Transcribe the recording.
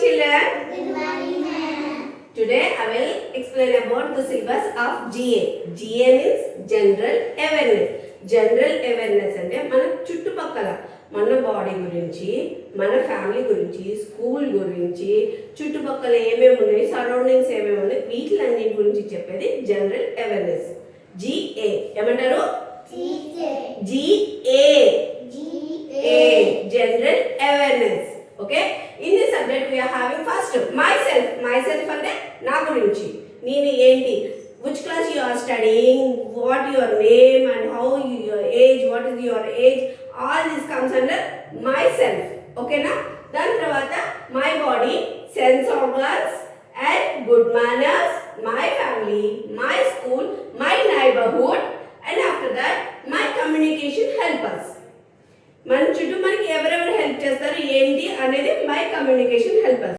children. Good morning, ma'am. Today I will explain about the syllabus of GA. GA means General Awareness. General Awareness అంటే మన చుట్టుపక్కల మన body గురించి, మన family గురించి, స్కూల్ గురించి, చుట్టుపక్కల ఏమేమి ఉన్నాయి, సరౌండింగ్స్ ఏమేమి ఉన్నాయి, వీటిలన్నిటి గురించి చెప్పేది జనరల్ అవేర్నెస్. GA ఏమంటారు? GA. General Awareness. Okay. In this subject we are having first myself. Myself అంటే నా గురించి, నేను ఏంటి, which class you are studying, what your name and how your age, what is your age, all this comes under myself. Okay na? దాని తర్వాత my body, sense organs and good manners, my family, my school, my neighborhood, and after that my communication helpers. మన చుట్టూ మనకి ఎవరెవరు help చేస్తారు ఏంటి అనేది my communication helpers.